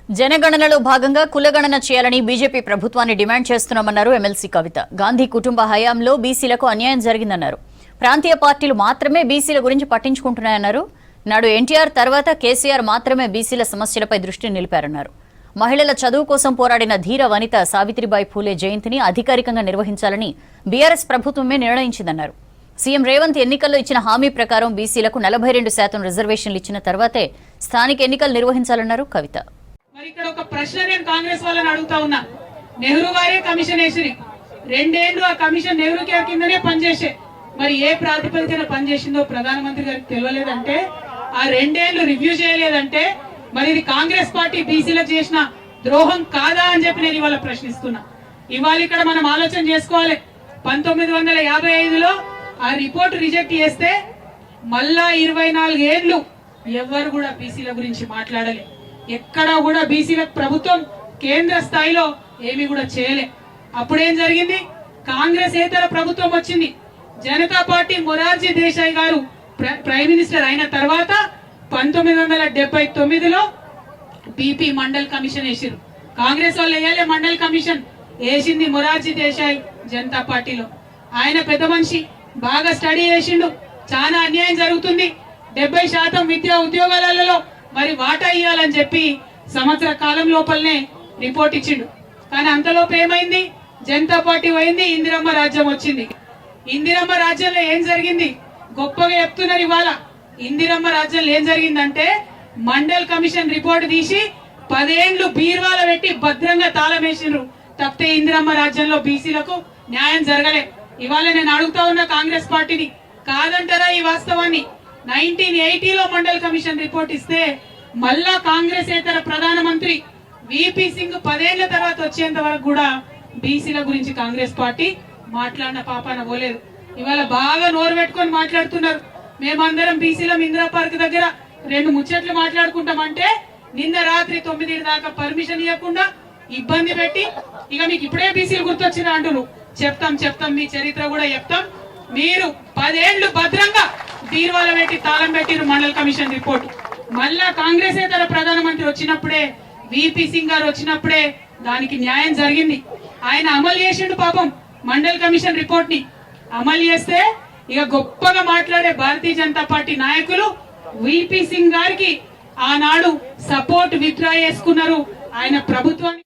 జనగణనలో భాగంగా కులగణన చేయాలని బీజేపీ ప్రభుత్వాన్ని డిమాండ్ చేస్తున్నామన్నారు ఎమ్మెల్సీ కవిత. గాంధీ కుటుంబ హయాంలో బీసీలకు అన్యాయం జరిగిందన్నారు. ప్రాంతీయ పార్టీలు మాత్రమే బీసీల గురించి పట్టించుకుంటున్నాయన్నారు. నాడు ఎన్టీఆర్ తర్వాత కేసీఆర్ మాత్రమే బీసీల సమస్యలపై దృష్టి నిలిపారన్నారు. మహిళల చదువు కోసం పోరాడిన ధీర వనిత సావిత్రిబాయి ఫూలే జయంతిని అధికారికంగా నిర్వహించాలని బీఆర్ఎస్ ప్రభుత్వమే నిర్ణయించిందన్నారు. సీఎం రేవంత్ ఎన్నికల్లో ఇచ్చిన హామీ ప్రకారం బీసీలకు 42% రిజర్వేషన్లు ఇచ్చిన తర్వాతే స్థానిక ఎన్నికలు నిర్వహించాలన్నారు కవిత. మరి ఇక్కడ ఒక ప్రశ్న నేను కాంగ్రెస్ వాళ్ళని అడుగుతా ఉన్నా. నెహ్రూ గారే కమిషన్ వేసిరి, 2 ఏళ్లు ఆ కమిషన్ నెహ్రూ కేర్ కిందనే పనిచేసే. మరి ఏ ప్రాతిపదికన పనిచేసిందో ప్రధానమంత్రి గారికి తెలియలేదంటే, ఆ 2 ఏళ్లు రివ్యూ చేయలేదంటే మరి ఇది కాంగ్రెస్ పార్టీ బీసీలకు చేసిన ద్రోహం కాదా అని చెప్పి నేను ఇవాళ ప్రశ్నిస్తున్నా. ఇవాళ ఇక్కడ మనం ఆలోచన చేసుకోవాలి. 1955లో ఆ రిపోర్ట్ రిజెక్ట్ చేస్తే మళ్ళా 24 ఏళ్లు ఎవరు కూడా బీసీల గురించి మాట్లాడలే. ఎక్కడా కూడా బీసీలకు ప్రభుత్వం కేంద్ర స్థాయిలో ఏమి కూడా చేయలే. అప్పుడేం జరిగింది? కాంగ్రెస్ ఏతర ప్రభుత్వం వచ్చింది. జనతా పార్టీ మొరార్జీ దేశాయ్ గారు ప్రైమ్ మినిస్టర్ అయిన తర్వాత 1979లో బీపీ మండల్ కమిషన్ వేసిరు. కాంగ్రెస్ వాళ్ళు వేయాలి మండల్ కమిషన్, వేసింది మొరార్జీ దేశాయ్ జనతా పార్టీలో. ఆయన పెద్ద మనిషి, బాగా స్టడీ చేసిండు. చాలా అన్యాయం జరుగుతుంది, 70% విద్యా ఉద్యోగాలలో మరి వాటా ఇయ్యాలని చెప్పి సంవత్సర కాలం లోపలనే రిపోర్ట్ ఇచ్చిండు. కానీ అంతలోపు ఏమైంది? జనతా పార్టీ పోయింది, ఇందిరమ్మ రాజ్యం వచ్చింది. ఇందిరమ్మ రాజ్యంలో ఏం జరిగింది? గొప్పగా చెప్తున్నారు ఇవాళ. ఇందిరమ్మ రాజ్యంలో ఏం జరిగిందంటే మండల్ కమిషన్ రిపోర్ట్ తీసి 10 ఏళ్లు బీర్వాల పెట్టి భద్రంగా తాళం వేసిండ్రు. తప్పితే ఇందిరమ్మ రాజ్యంలో బీసీలకు న్యాయం జరగలే. ఇవాళ నేను అడుగుతా ఉన్న కాంగ్రెస్ పార్టీని, కాదంటారా ఈ వాస్తవాన్ని? 1980లో మండల్ కమిషన్ రిపోర్ట్ ఇస్తే మళ్ళా కాంగ్రెస్ ఏతర ప్రధానమంత్రి విపి సింగ్ 10 ఏళ్ల తర్వాత వచ్చేంత వరకు కూడా బీసీల గురించి కాంగ్రెస్ పార్టీ మాట్లాడిన పాపాన పోలేదు. ఇవాళ బాగా నోరు పెట్టుకొని మాట్లాడుతున్నారు. మేమందరం బీసీలం ఇందిరా పార్క్ దగ్గర 2 ముచ్చట్లు మాట్లాడుకుంటామంటే నిన్న రాత్రి 9 దాకా పర్మిషన్ ఇవ్వకుండా ఇబ్బంది పెట్టి, ఇక మీకు ఇప్పుడే బీసీలు గుర్తొచ్చినా అంటున్నారు. చెప్తాం మీ చరిత్ర కూడా చెప్తాం. మీరు 10 ఏళ్లు భద్రంగా బీర్వాల పెట్టి తాళం పెట్టిరు మండల్ కమిషన్ రిపోర్ట్. మళ్ళా కాంగ్రెస్ ఏతర ప్రధానమంత్రి వచ్చినప్పుడే, విపి సింగ్ గారు వచ్చినప్పుడే దానికి న్యాయం జరిగింది. ఆయన అమలు చేసిండు పాపం మండల్ కమిషన్ రిపోర్ట్ ని. అమలు చేస్తే ఇక గొప్పగా మాట్లాడే భారతీయ జనతా పార్టీ నాయకులు విపి సింగ్ గారికి ఆనాడు సపోర్ట్ విత్డ్రా చేసుకున్నారు. ఆయన ప్రభుత్వాన్ని